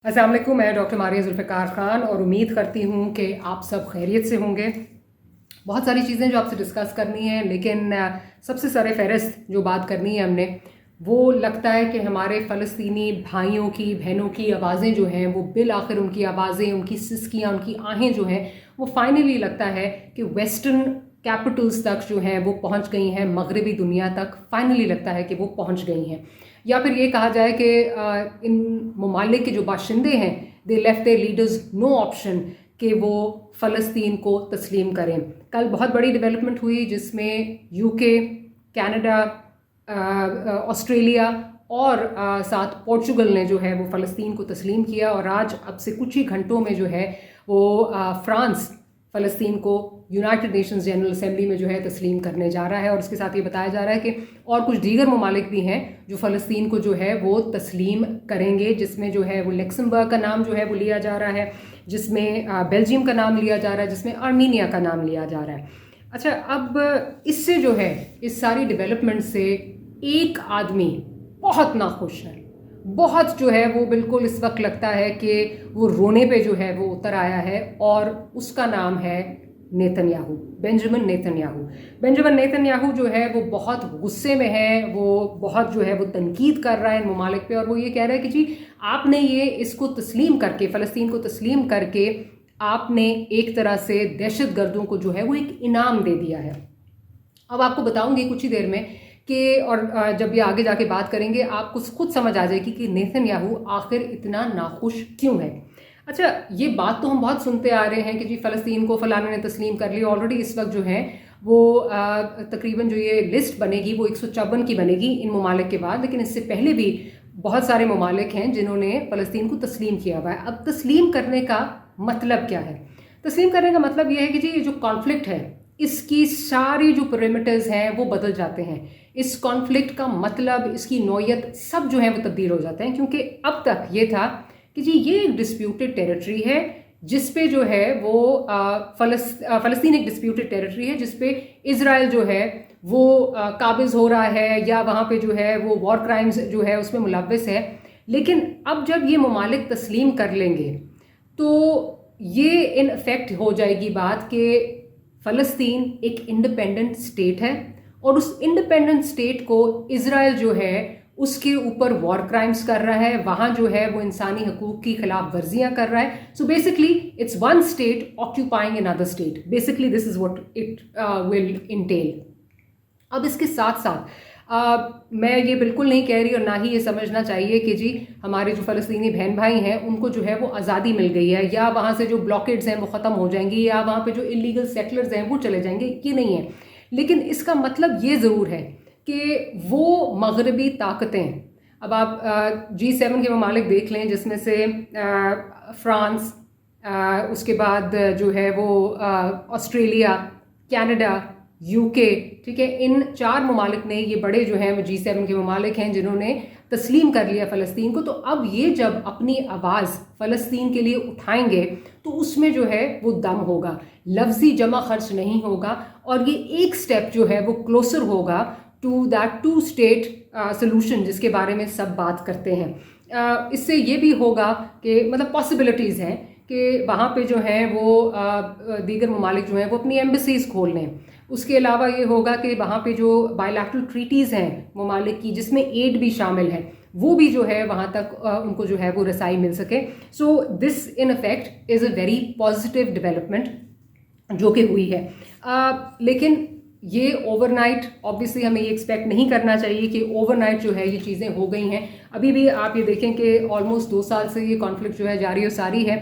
अस्सलाम वालेकुम, मैं डॉक्टर मारिया जुल्फ़िकार ख़ान और उम्मीद करती हूँ कि आप सब खैरियत से होंगे। बहुत सारी चीज़ें जो आपसे डिस्कस करनी है, लेकिन सबसे सर फ़हरिस्त जो बात करनी है हमने, वो लगता है कि हमारे फ़लस्तीनी भाइयों की बहनों की आवाज़ें जो हैं वो बिल आखिर उनकी आवाज़ें, उनकी सिसकियाँ, उनकी आहें जो हैं वो फाइनली लगता है कि वेस्टर्न कैपिटल्स तक जो हैं वो पहुँच गई हैं, मगरबी दुनिया तक फाइनली लगता है कि वो पहुँच गई हैं। या फिर ये कहा जाए कि इन ममालिक के जो बाशिंदे हैं, they left their leaders no option कि वो फ़लस्तीन को तस्लीम करें। कल बहुत बड़ी डेवलपमेंट हुई जिसमें यूके, कनाडा, ऑस्ट्रेलिया और साथ पोर्चुगल ने जो है वो फ़लस्तीन को तस्लीम किया और आज अब से कुछ ही घंटों में जो है वो फ्रांस फ़लस्तीन को यूनाइटेड नेशंस जनरल असेंबली में जो है तस्लीम करने जा रहा है। और इसके साथ ये बताया जा रहा है कि और कुछ दीगर ममालिक भी हैं जो फ़लस्तीन को जो है वो तस्लीम करेंगे, जिसमें जो है वो लक्समबर्ग का नाम जो है वो लिया जा रहा है, जिसमें बेल्जियम का नाम लिया जा रहा है, जिसमें आर्मीनिया का नाम लिया जा रहा है। अच्छा, अब इससे जो है इस सारी डेवलपमेंट से एक आदमी बहुत नाखुश है, बहुत जो है वो बिल्कुल इस वक्त लगता है कि वो रोने पे जो है वो उतर आया है और उसका नाम है Netanyahu, Benjamin Netanyahu. Benjamin Netanyahu जो है वो बहुत गुस्से में है, वो बहुत जो है वो तनकीद कर रहा है इन ममालिक पे और वो ये कह रहा है कि जी आपने ये इसको तस्लीम करके, फ़लस्तीन को तस्लीम करके आपने एक तरह से दहशत गर्दों को जो है वो एक इनाम दे दिया है। अब आपको बताऊंगी कुछ ही देर में कि और जब ये आगे जाके बात करेंगे आपको खुद समझ आ जाएगी कि नेतन्याहू आखिर इतना नाखुश क्यों है। अच्छा, ये बात तो हम बहुत सुनते आ रहे हैं कि जी फ़लस्तीन को फ़लाने ने तस्लीम कर लिया। ऑलरेडी इस वक्त जो है वो तकरीबन जो ये लिस्ट बनेगी वो 154 की बनेगी इन ममालिक के बाद, लेकिन इससे पहले भी बहुत सारे ममालिक हैं जिन्होंने फ़लस्तीन को तस्लीम किया हुआ है। अब तस्लीम करने का मतलब क्या है? तस्लीम करने का मतलब ये है कि जी ये जो कॉन्फ्लिक्ट है इसकी सारी जो पैरामीटर्स हैं वो बदल जाते हैं। इस कॉन्फ्लिक्ट का मतलब, इसकी नौयत सब जो है वो तब्दील हो जाते हैं, क्योंकि अब तक ये था कि जी ये एक डिस्प्यूटेड टेरिटरी है जिस पे जो है वो फ़लस्तीन एक डिस्प्यूटेड टेरिटरी है जिस पे इज़राइल जो है वो काबिज़ हो रहा है या वहाँ पे जो है वो वॉर क्राइम्स जो है उसमें मुलव्वस है। लेकिन अब जब ये ममालिक तस्लीम कर लेंगे तो ये इन इफेक्ट हो जाएगी बात कि फ़लस्तीन एक इंडिपेंडेंट स्टेट है और उस इंडिपेंडेंट स्टेट को इज़राइल जो है उसके ऊपर वॉर क्राइम्स कर रहा है, वहाँ जो है वो इंसानी हकूक़ की खिलाफ वर्जियाँ कर रहा है। So basically it's one state occupying another state, basically this is what it will Intel. अब इसके साथ साथ मैं ये बिल्कुल नहीं कह रही और ना ही ये समझना चाहिए कि जी हमारे जो फ़लस्तीनी बहन भाई हैं उनको जो है वो आज़ादी मिल गई है या वहाँ से जो ब्लॉकेड्स हैं वो ख़त्म हो जाएंगी या वहाँ पे जो इलीगल सेटलर्स हैं वो चले जाएंगे, ये नहीं है। लेकिन इसका मतलब ये ज़रूर है कि वो मगरबी ताकतें, अब आप G7 के ममालिक देख लें जिसमें से फ्रांस, उसके बाद जो है वो ऑस्ट्रेलिया, कनाडा, यूके, ठीक है, इन 4 ममालिक ने, ये बड़े जो हैं वो G7 के ममालिक हैं जिन्होंने तस्लीम कर लिया फ़लस्तीन को। तो अब ये जब अपनी आवाज़ फ़लस्तीन के लिए उठाएंगे तो उसमें जो है वो दम होगा, लफ्ज़ी जमा खर्च नहीं होगा और ये एक स्टेप जो है वो क्लोजर होगा टू दैट 2 स्टेट सोल्यूशन जिसके बारे में सब बात करते हैं। इससे ये भी होगा कि मतलब पॉसिबिलिटीज़ हैं कि वहाँ पे जो है वो दीगर ममालिक जो हैं वो अपनी एम्बेसीज़ खोल लें। उसके अलावा ये होगा कि वहाँ पे जो बायलैटरल ट्रीटीज़ हैं ममालिक की जिसमें एड भी शामिल है वो भी जो है वहाँ तक उनको जो है वो रसाई मिल सके। So this in effect is a very positive development जो कि हुई है। लेकिन ये ओवरनाइट ऑब्वियसली हमें ये एक्सपेक्ट नहीं करना चाहिए कि ओवरनाइट जो है ये चीज़ें हो गई हैं। अभी भी आप ये देखें कि ऑलमोस्ट 2 साल से ये कॉन्फ्लिक्ट जो है जारी और सारी है।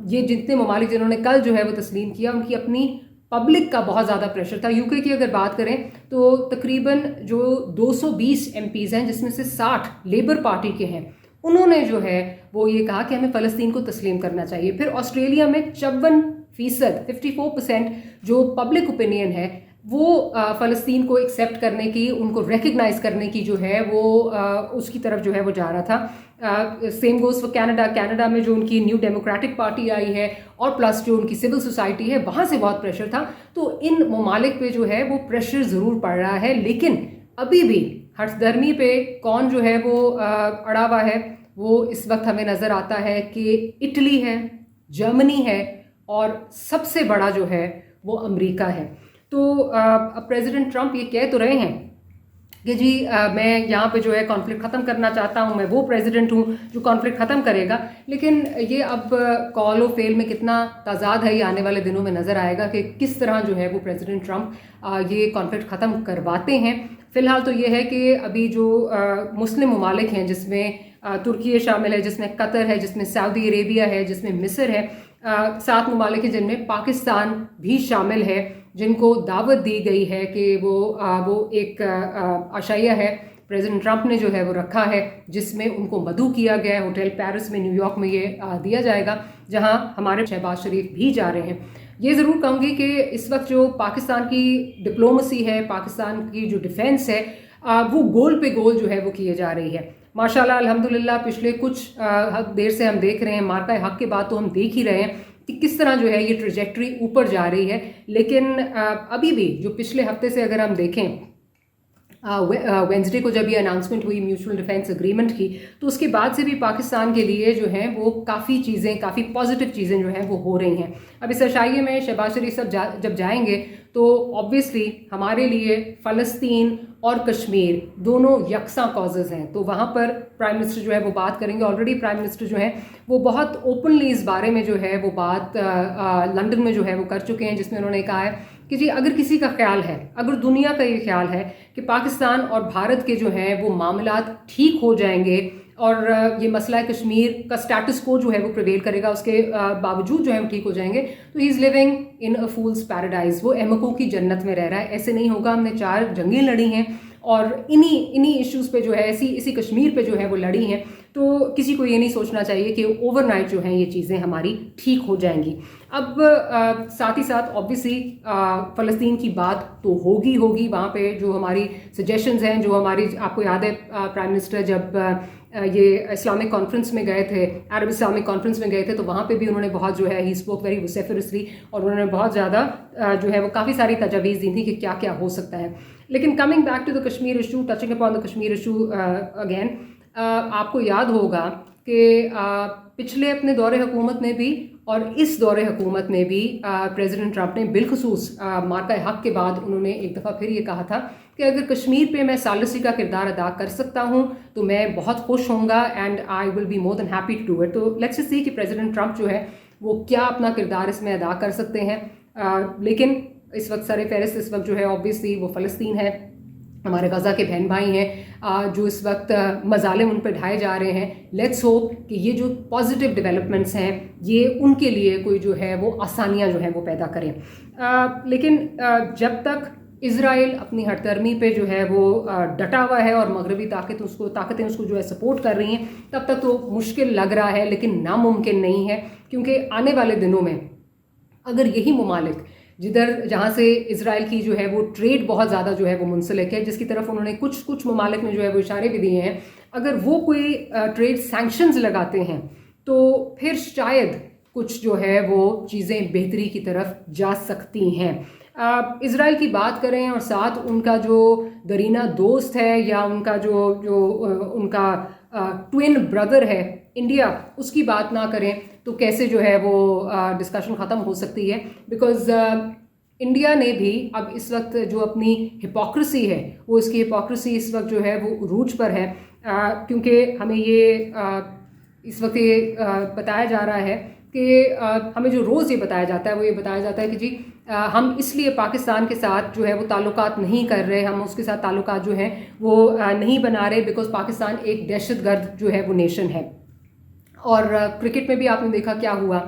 ये जितने ममालिक जिन्होंने कल जो है वो तस्लीम किया उनकी अपनी पब्लिक का बहुत ज़्यादा प्रेशर था। यूके की अगर बात करें तो तकरीबन जो 220 MPs हैं जिसमें से 60 लेबर पार्टी के हैं, उन्होंने जो है वो ये कहा कि हमें फ़लस्तीन को तस्लीम करना चाहिए। फिर ऑस्ट्रेलिया में 54%, 54% जो पब्लिक ओपिनियन है वो फ़लस्तीन को एक्सेप्ट करने की, उनको रिकग्नाइज़ करने की जो है वो उसकी तरफ जो है वो जा रहा था। Same goes for Canada. Canada में जो उनकी न्यू डेमोक्रेटिक पार्टी आई है और प्लस जो उनकी सिविल सोसाइटी है वहाँ से बहुत प्रेशर था। तो इन ममालिक पे जो है वो प्रेशर ज़रूर पड़ रहा है, लेकिन अभी भी हठधर्मी पे कौन जो है वो अड़ा हुआ है, वो इस वक्त हमें नज़र आता है कि इटली है, जर्मनी है और सबसे बड़ा जो है वो अमेरिका है। तो अब प्रेसिडेंट ट्रंप ये कह तो रहे हैं कि जी मैं यहाँ पे जो है कॉन्फ्लिक्ट ख़त्म करना चाहता हूँ, मैं वो प्रेसिडेंट हूँ जो कॉन्फ्लिक्ट ख़त्म करेगा, लेकिन ये अब कॉल ऑफ फेल में कितना तजाद है ये आने वाले दिनों में नज़र आएगा कि किस तरह जो है वो प्रेसिडेंट ट्रंप ये कॉन्फ्लिक्ट ख़त्म करवाते हैं। फ़िलहाल तो ये है कि अभी जो मुस्लिम ममालिक हैं, जिसमें तुर्की शामिल है, जिसमें कतर है, जिसमें सऊदी अरेबिया है, जिसमें मिस्र है, 7 ममालिक हैं जिनमें पाकिस्तान भी शामिल है, जिनको दावत दी गई है कि वो एक आशाया है प्रेसिडेंट ट्रंप ने जो है वो रखा है, जिसमें उनको मदऊ किया गया है। होटल पेरिस में, न्यूयॉर्क में ये दिया जाएगा, जहां हमारे शहबाज शरीफ भी जा रहे हैं। ये ज़रूर कहूँगी कि इस वक्त जो पाकिस्तान की डिप्लोमेसी है, पाकिस्तान की जो डिफेंस है, वो गोल पे गोल जो है वो किए जा रही है। माशाल्लाह अल्हम्दुलिल्लाह पिछले कुछ देर से हम देख रहे हैं, मार्का हक के बाद तो हम देख ही रहे हैं कि किस तरह जो है ये ट्रेजेक्ट्री ऊपर जा रही है। लेकिन अभी भी जो पिछले हफ्ते से अगर हम देखें, वेंसडे को जब ये अनाउंसमेंट हुई म्यूचुअल डिफेंस एग्रीमेंट की, तो उसके बाद से भी पाकिस्तान के लिए जो है वो काफ़ी चीज़ें, काफ़ी पॉजिटिव चीज़ें जो हैं वो हो रही हैं। अब इस अशाइये में शहबाज शरीफ सब जब जाएंगे तो ऑब्वियसली हमारे लिए फ़लस्तीन और कश्मीर दोनों यकसा कॉजेज़ हैं, तो वहाँ पर प्राइम मिनिस्टर जो है वो बात करेंगे। ऑलरेडी प्राइम मिनिस्टर जो है वो बहुत ओपनली इस बारे में जो है वो बात लंदन में जो है वो कर चुके हैं, जिसमें उन्होंने कहा है कि जी अगर किसी का ख्याल है, अगर दुनिया का ये ख्याल है कि पाकिस्तान और भारत के जो हैं वो मामलात ठीक हो जाएंगे और ये मसला कश्मीर का स्टेटस को जो है वो प्रिवेल करेगा, उसके बावजूद जो है वो ठीक हो जाएंगे, तो he is living in a fools paradise, वो अहमकों की जन्नत में रह रहा है। ऐसे नहीं होगा, हमने 4 जंगें लड़ी हैं और इन्हीं इश्यूज़ पे जो है इसी कश्मीर पे जो है वो लड़ी हैं, तो किसी को ये नहीं सोचना चाहिए कि ओवरनाइट जो हैं ये चीज़ें हमारी ठीक हो जाएंगी। अब साथ ही साथ ऑब्वियसली फ़लस्तीन की बात तो होगी वहाँ पे जो हमारी सजेशंस हैं, जो हमारी, आपको याद है प्राइम मिनिस्टर जब ये इस्लामिक कॉन्फ्रेंस में गए थे, अरब इस्लामिक कॉन्फ्रेंस में गए थे, तो वहाँ पे भी उन्होंने बहुत जो है ही स्पोक वेरी वोसेफरसली, और उन्होंने बहुत ज़्यादा जो है वो काफ़ी सारी तजावीज़ दी थी कि क्या क्या हो सकता है। लेकिन coming back to the Kashmir issue, touching upon the Kashmir issue again, आपको याद होगा कि पिछले अपने दौरे हुकूमत में भी और इस दौरे हुकूमत में भी प्रेसिडेंट ट्रंप ने बिलखसूस मार्का हक के बाद उन्होंने एक दफ़ा फिर ये कहा था कि अगर कश्मीर पे मैं सालिसी का किरदार अदा कर सकता हूँ तो मैं बहुत खुश होऊंगा and I will be more than happy to do it. तो लेट्स जस्ट सी कि प्रेसिडेंट ट्रंप जो है वो क्या अपना किरदार इसमें अदा कर सकते हैं। लेकिन इस वक्त सर फहरिस्त इस वक्त जो है ऑब्वियसली वो फ़लस्तीन है, हमारे गज़ा के बहन भाई हैं जो इस वक्त मज़ालिम उन पर ढाए जा रहे हैं। लेट्स होप कि ये जो पॉजिटिव डेवलपमेंट्स हैं ये उनके लिए कोई जो है वो आसानियाँ जो है वो पैदा करें। लेकिन जब तक इज़राइल अपनी हठधर्मी पे जो है वो डटा हुआ है और मगरबी ताकतें उसको जो है सपोर्ट कर रही हैं, तब तक तो मुश्किल लग रहा है, लेकिन नामुमकिन नहीं है, क्योंकि आने वाले दिनों में अगर यही ममालिक जहाँ से इज़राइल की जो है वो ट्रेड बहुत ज़्यादा जो है वो मुंसलिक है, जिसकी तरफ उन्होंने कुछ ममालिक में जो है वो इशारे भी दिए हैं, अगर वो कोई ट्रेड सैंक्शंस लगाते हैं तो फिर शायद कुछ जो है वो चीज़ें बेहतरी की तरफ जा सकती हैं। इज़राइल की बात करें और साथ उनका जो दरीना दोस्त है या उनका जो उनका ट्विन ब्रदर है इंडिया, उसकी बात ना करें तो कैसे जो है वो डिस्कशन ख़त्म हो सकती है। बिकॉज़ इंडिया ने भी अब इस वक्त जो अपनी हिपोक्रेसी है वो इसकी हिपोक्रेसी इस वक्त जो है वो उरूज पर है, क्योंकि हमें ये इस वक्त ये बताया जा रहा है कि हमें जो रोज़ ये बताया जाता है वो ये बताया जाता है कि जी हम इसलिए पाकिस्तान के साथ जो है वो ताल्लुकात नहीं कर रहे, हम उसके साथ ताल्लुकात जो हैं वो नहीं बना रहे बिकॉज़ पाकिस्तान एक दहशतगर्द जो है वो नेशन है। और क्रिकेट में भी आपने देखा क्या हुआ,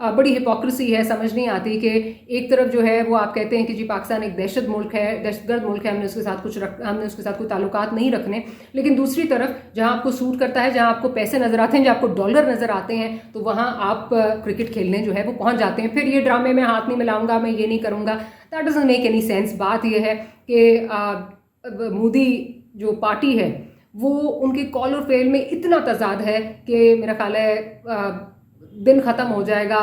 बड़ी हिपोक्रेसी है, समझ नहीं आती कि एक तरफ जो है वो आप कहते हैं कि जी पाकिस्तान एक दहशतगर्द मुल्क है, हमने उसके साथ कोई ताल्लुकात नहीं रखने, लेकिन दूसरी तरफ जहां आपको सूट करता है, जहां आपको पैसे नज़र आते हैं, जहां आपको डॉलर नज़र आते हैं, तो वहां आप क्रिकेट खेलने जो है वो पहुंच जाते हैं। फिर ये ड्रामे में हाथ नहीं मिलाऊंगा, मैं ये नहीं करूँगा, that doesn't make any sense. बात यह है कि मोदी जो पार्टी है वो उनके कॉल और फेल में इतना तजाद है कि मेरा ख्याल है दिन ख़त्म हो जाएगा,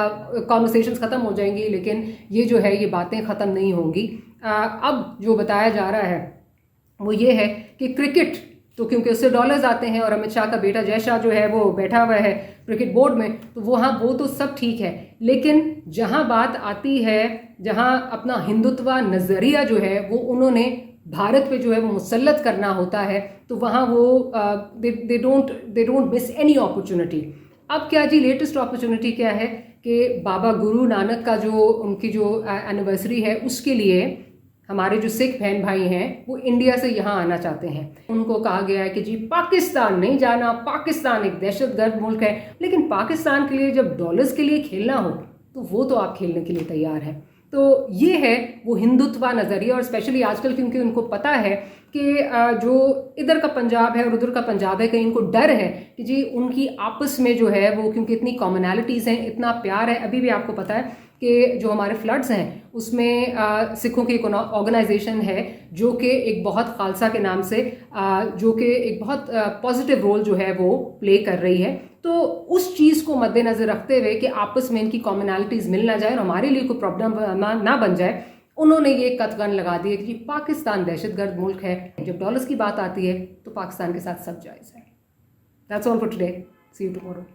कॉन्वर्सेशंस ख़त्म हो जाएंगी, लेकिन ये जो है ये बातें ख़त्म नहीं होंगी। अब जो बताया जा रहा है वो ये है कि क्रिकेट तो क्योंकि उससे डॉलर्स आते हैं और अमित शाह का बेटा जय शाह जो है वो बैठा हुआ है क्रिकेट बोर्ड में, तो वहाँ वो तो सब ठीक है। लेकिन जहाँ बात आती है, जहाँ अपना हिंदुत्व नज़रिया जो है वो उन्होंने भारत पे जो है वो मुसल्लत करना होता है, तो वहाँ वो they don't miss any opportunity. अब क्या जी, लेटेस्ट अपॉर्चुनिटी क्या है कि बाबा गुरु नानक का जो उनकी जो एनिवर्सरी है उसके लिए हमारे जो सिख बहन भाई हैं वो इंडिया से यहाँ आना चाहते हैं। उनको कहा गया है कि जी पाकिस्तान नहीं जाना, पाकिस्तान एक दहशतगर्द मुल्क है। लेकिन पाकिस्तान के लिए जब डॉलर्स के लिए खेलना हो तो वो तो आप खेलने के लिए तैयार हैं। तो ये है वो हिंदुत्व नज़रिया। और स्पेशली आजकल क्योंकि उनको पता है कि जो इधर का पंजाब है और उधर का पंजाब है, कहीं इनको डर है कि जी उनकी आपस में जो है वो, क्योंकि इतनी कॉमनैलिटीज़ हैं, इतना प्यार है। अभी भी आपको पता है कि जो हमारे फ्लड्स हैं उसमें सिखों की एक ऑर्गेनाइजेशन है जो कि एक बहुत खालसा के नाम से जो कि एक बहुत पॉजिटिव रोल जो है वो प्ले कर रही है। तो उस चीज़ को मद्देनज़र रखते हुए कि आपस में इनकी कॉमनैलिटीज़ मिल ना जाए और हमारे लिए कोई प्रॉब्लम ना बन जाए, उन्होंने ये कतगन लगा दी है कि पाकिस्तान दहशतगर्द मुल्क है। जब डॉलर्स की बात आती है तो पाकिस्तान के साथ सब जायज़ है। That's all for today. See you tomorrow.